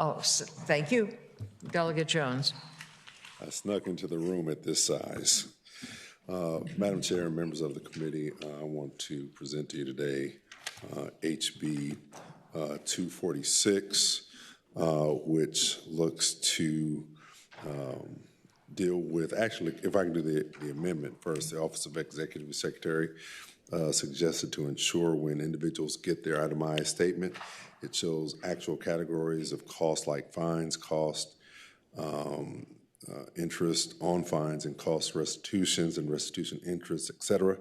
Oh, thank you. Delegate Jones. I snuck into the room at this size. Madam Chair and members of the committee, I want to present to you today HB 246, which looks to deal with, actually, if I can do the amendment first, the Office of Executive Secretary suggested to ensure when individuals get their itemized statement, it shows actual categories of costs like fines, cost, interest on fines and cost restitutions and restitution interest, et cetera,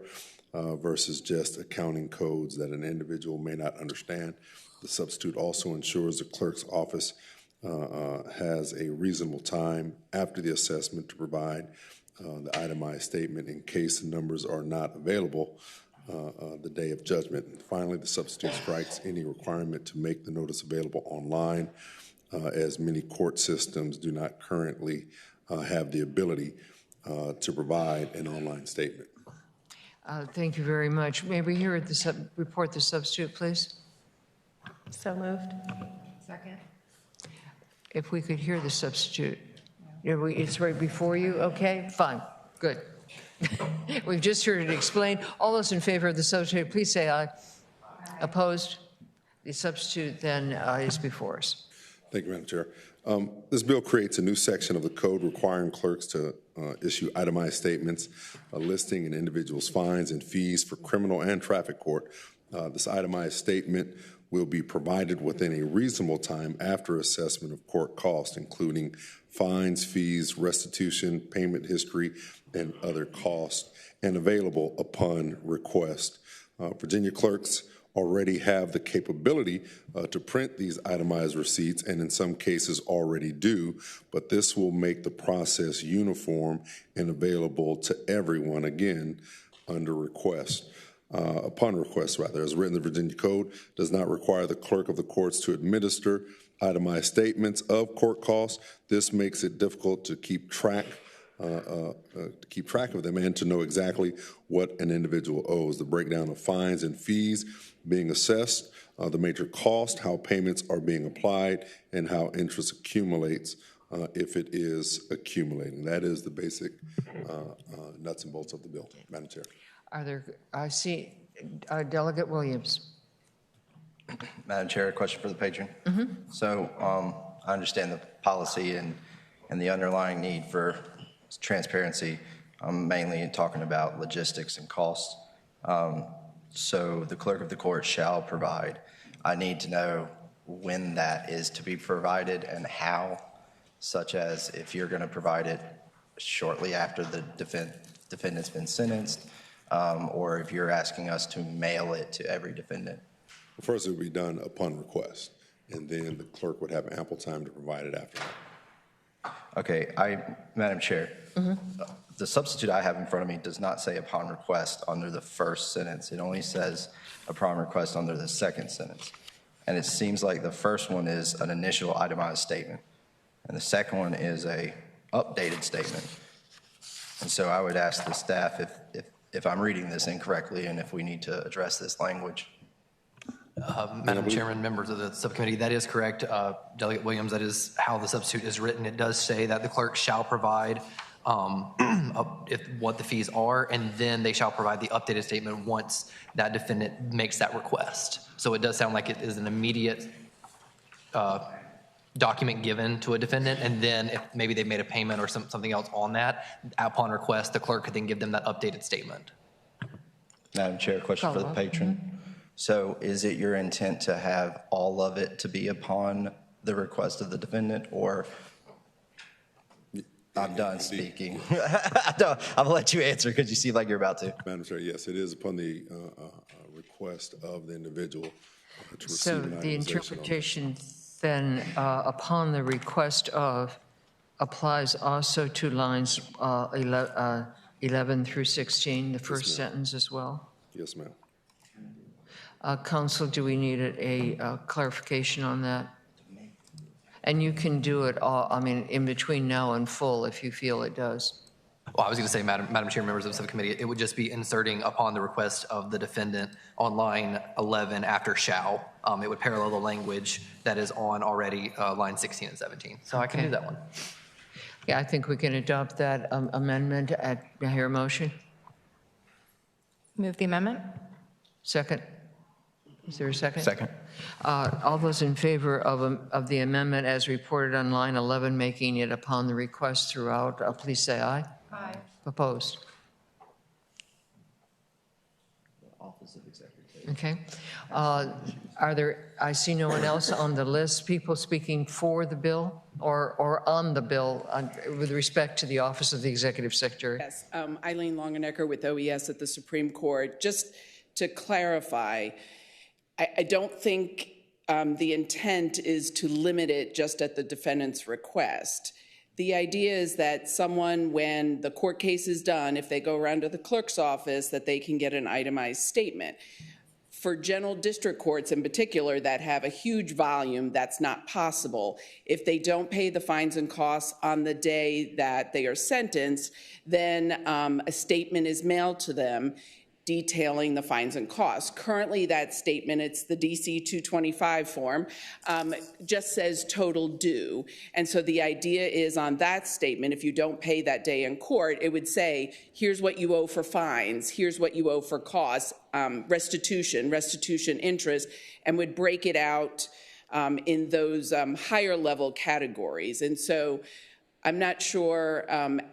versus just accounting codes that an individual may not understand. The substitute also ensures the clerk's office has a reasonable time after the assessment to provide the itemized statement in case the numbers are not available the day of judgment. And finally, the substitute strikes any requirement to make the notice available online, as many court systems do not currently have the ability to provide an online statement. Thank you very much. May we hear report the substitute, please? So moved. Second. If we could hear the substitute. It's right before you? Okay, fine, good. We've just heard it explained. All those in favor of the substitute, please say aye. Opposed? The substitute then is before us. Thank you, Madam Chair. This bill creates a new section of the code requiring clerks to issue itemized statements listing an individual's fines and fees for criminal and traffic court. This itemized statement will be provided within a reasonable time after assessment of court costs, including fines, fees, restitution, payment history, and other costs, and available upon request. Virginia clerks already have the capability to print these itemized receipts, and in some cases already do, but this will make the process uniform and available to everyone, again, under request. Upon request, rather, as written, the Virginia Code does not require the clerk of the courts to administer itemized statements of court costs. This makes it difficult to keep track of them and to know exactly what an individual owes. The breakdown of fines and fees being assessed, the major cost, how payments are being applied, and how interest accumulates if it is accumulating. That is the basic nuts and bolts of the bill, Madam Chair. I see Delegate Williams. Madam Chair, a question for the patron. So I understand the policy and the underlying need for transparency. I'm mainly talking about logistics and costs. So the clerk of the court shall provide. I need to know when that is to be provided and how, such as if you're going to provide it shortly after the defendant's been sentenced, or if you're asking us to mail it to every defendant. First, it would be done upon request, and then the clerk would have ample time to provide it after that. Okay, Madam Chair, the substitute I have in front of me does not say upon request under the first sentence. It only says upon request under the second sentence. And it seems like the first one is an initial itemized statement, and the second one is a updated statement. And so I would ask the staff if I'm reading this incorrectly and if we need to address this language. Madam Chairman, members of the subcommittee, that is correct. Delegate Williams, that is how the substitute is written. It does say that the clerk shall provide what the fees are, and then they shall provide the updated statement once that defendant makes that request. So it does sound like it is an immediate document given to a defendant, and then if maybe they made a payment or something else on that, upon request, the clerk could then give them that updated statement. Madam Chair, a question for the patron. So is it your intent to have all of it to be upon the request of the defendant, or I'm done speaking. I'll let you answer because you seem like you're about to. Madam Chair, yes, it is upon the request of the individual to receive So an the interpretation then upon the request of applies also to lines 11 through 16, the first sentence as well? Yes, ma'am. Counsel, do we need a clarification on that? And you can do it all, I mean, in between now and full if you feel it does. Well, I was going to say, Madam Chair, members of the subcommittee, it would just be inserting upon the request of the defendant on line 11 after shall. It would parallel the language that is on already line 16 and 17. So I can do that one. Yeah, I think we can adopt that amendment. I hear a motion. Move the amendment? Second? Is there a second? Second. All those in favor of the amendment as reported on line 11, making it upon the request throughout, please say aye. Aye. Opposed? Okay. Are there, I see no one else on the list, people speaking for the bill or on the bill with respect to the Office of the Executive Secretary? Yes, Eileen Longenecker with OES at the Supreme Court. Just to clarify, I don't think the intent is to limit it just at the defendant's request. The idea is that someone, when the court case is done, if they go around to the clerk's office, that they can get an itemized statement. For general district courts in particular that have a huge volume, that's not possible. If they don't pay the fines and costs on the day that they are sentenced, then a statement is mailed to them detailing the fines and costs. Currently, that statement, it's the DC 225 form, just says total due. And so the idea is on that statement, if you don't pay that day in court, it would say, here's what you owe for fines, here's what you owe for costs, restitution interest, and would break it out in those higher level categories. And so I'm not sure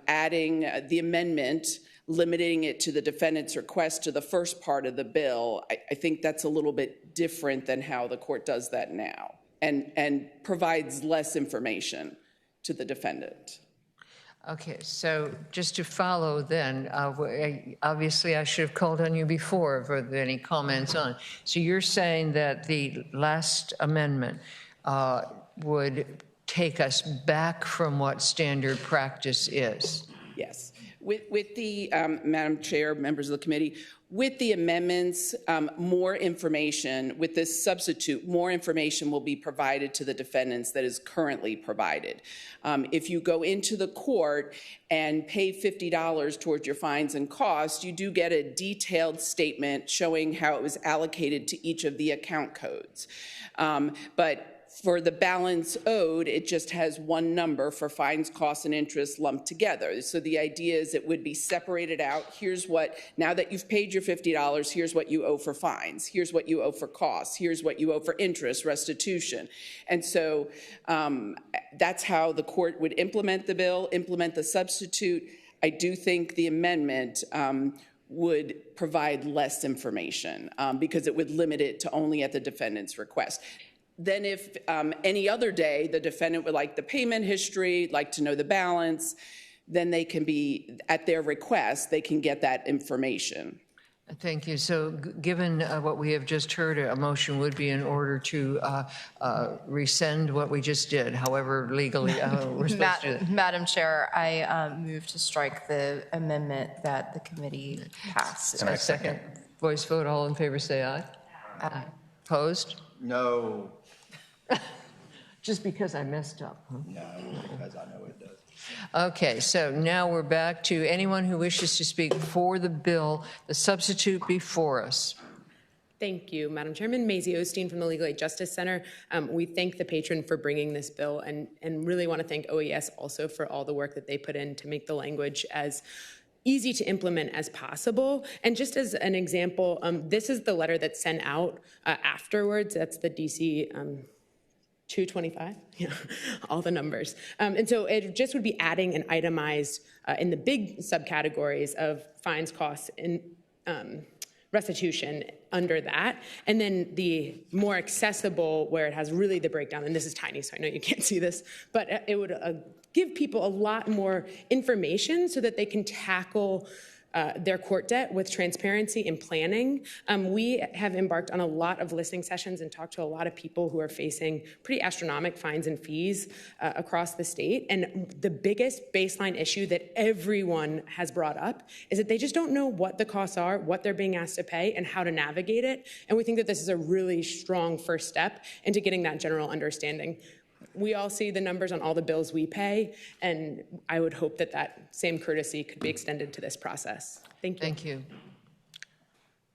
adding the amendment, limiting it to the defendant's request to the first part of the bill, I think that's a little bit different than how the court does that now and provides less information to the defendant. Okay, so just to follow then, obviously I should have called on you before for any comments on. So you're saying that the last amendment would take us back from what standard practice is? Yes. With the, Madam Chair, members of the committee, with the amendments, more information, with this substitute, more information will be provided to the defendants that is currently provided. If you go into the court and pay $50 towards your fines and costs, you do get a detailed statement showing how it was allocated to each of the account codes. But for the balance owed, it just has one number for fines, costs, and interest lumped together. So the idea is it would be separated out. Here's what, now that you've paid your $50, here's what you owe for fines. Here's what you owe for costs. Here's what you owe for interest, restitution. And so that's how the court would implement the bill, implement the substitute. I do think the amendment would provide less information because it would limit it to only at the defendant's request. Then if any other day the defendant would like the payment history, like to know the balance, then they can be, at their request, they can get that information. Thank you. So given what we have just heard, a motion would be in order to rescind what we just did, however legally we're supposed to do that. Madam Chair, I move to strike the amendment that the committee passed. A second. Voice vote, all in favor say aye. Aye. Opposed? No. Just because I messed up, huh? No, because I know it does. Okay, so now we're back to anyone who wishes to speak for the bill, the substitute before us. Thank you, Madam Chairman. Maisie Osteen from the Legal Aid Justice Center. We thank the patron for bringing this bill and really want to thank OES also for all the work that they put in to make the language as easy to implement as possible. And just as an example, this is the letter that's sent out afterwards. That's the DC 225, yeah, all the numbers. And so it just would be adding an itemized in the big subcategories of fines, costs, and restitution under that. And then the more accessible where it has really the breakdown, and this is tiny, so I know you can't see this, but it would give people a lot more information so that they can tackle their court debt with transparency and planning. We have embarked on a lot of listening sessions and talked to a lot of people who are facing pretty astronomical fines and fees across the state. And the biggest baseline issue that everyone has brought up is that they just don't know what the costs are, what they're being asked to pay, and how to navigate it. And we think that this is a really strong first step into getting that general understanding. We all see the numbers on all the bills we pay, and I would hope that that same courtesy could be extended to this process. Thank you. Thank you.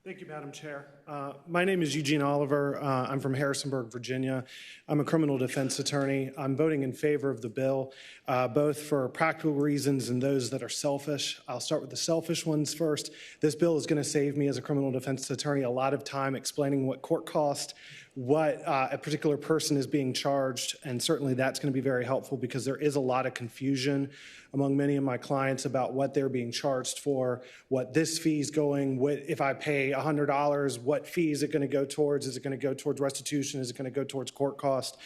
Thank you, Madam Chair. My name is Eugene Oliver. I'm from Harrisonburg, Virginia. I'm a criminal defense attorney. I'm voting in favor of the bill, both for practical reasons and those that are selfish. I'll start with the selfish ones first. This bill is going to save me as a criminal defense attorney a lot of time explaining what court cost, what a particular person is being charged, and certainly that's going to be very helpful because there is a lot of confusion among many of my clients about what they're being charged for, what this fee is going, if I pay $100, what fee is it going to go towards? Is it going to go towards restitution? Is it going to go towards court cost?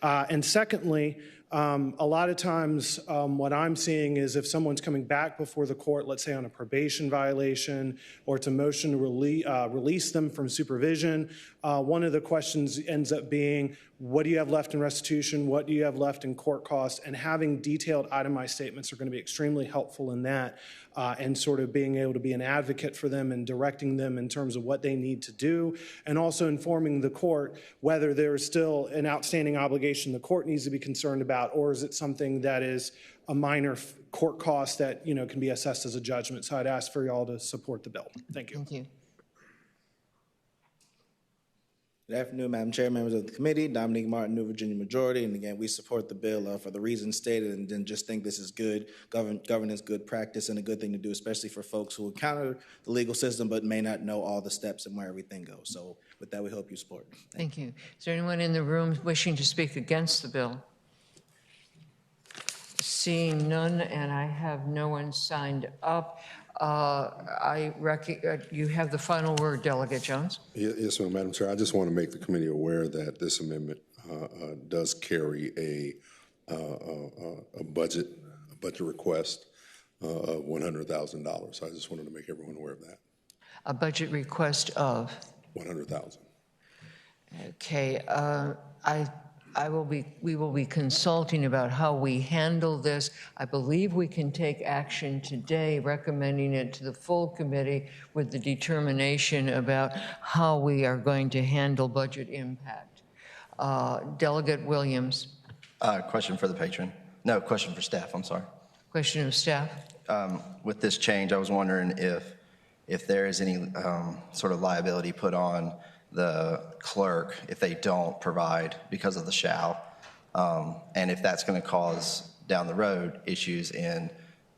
And secondly, a lot of times what I'm seeing is if someone's coming back before the court, let's say on a probation violation, or it's a motion to release them from supervision, one of the questions ends up being, what do you have left in restitution? What do you have left in court costs? And having detailed itemized statements are going to be extremely helpful in that, and sort of being able to be an advocate for them and directing them in terms of what they need to do, and also informing the court whether there is still an outstanding obligation the court needs to be concerned about, or is it something that is a minor court cost that, you know, can be assessed as a judgment. So I'd ask for y'all to support the bill. Thank you. Thank you. Good afternoon, Madam Chair, members of the committee. Dominique Martin, New Virginia Majority. And again, we support the bill for the reasons stated, and then just think this is good governance, good practice, and a good thing to do, especially for folks who encounter the legal system but may not know all the steps and where everything goes. So with that, we hope you support. Thank you. Is there anyone in the room wishing to speak against the bill? Seeing none, and I have no one signed up. You have the final word, Delegate Jones. Yes, ma'am, Madam Chair. I just want to make the committee aware that this amendment does carry a budget request of $100,000. So I just wanted to make everyone aware of that. A budget request of? $100,000. Okay. We will be consulting about how we handle this. I believe we can take action today, recommending it to the full committee with the determination about how we are going to handle budget impact. Delegate Williams. Question for the patron. No, question for staff, I'm sorry. Question of staff. With this change, I was wondering if there is any sort of liability put on the clerk if they don't provide because of the shall, and if that's going to cause down the road issues in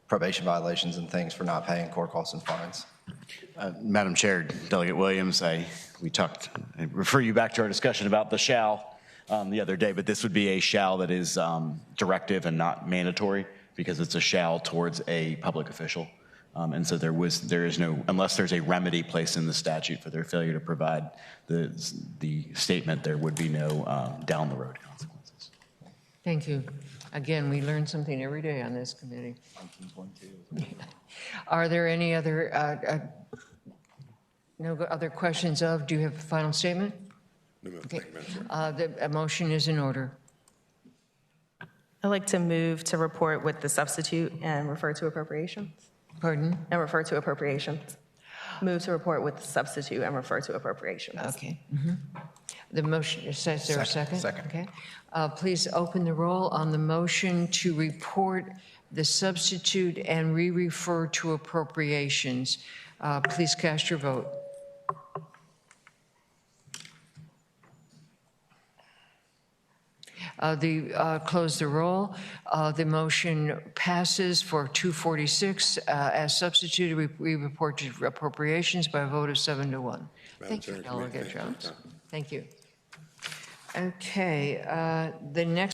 probation violations and things for not paying court costs and fines. Madam Chair, Delegate Williams, I refer you back to our discussion about the shall the other day, but this would be a shall that is directive and not mandatory because it's a shall towards a public official. And so there is no, unless there's a remedy placed in the statute for their failure to provide the statement, there would be no down the road consequences. Thank you. Again, we learn something every day on this committee. Are there any other, no other questions of, do you have a final statement? No, ma'am. Okay. Thank you, Madam Chair. The motion is in order. I'd like to move to report with the substitute and refer to appropriations. Pardon? And refer to appropriations. Move to report with the substitute and refer to appropriations. Okay. The motion, is there a second? Second. Okay. Please open the roll on the motion to report the substitute and re-refer to appropriations. Please cast your vote. Close the roll. The motion passes for 246 as substituted. We report to appropriations by a vote of 7-1. Thank you, Delegate Jones. Thank you. Okay, the next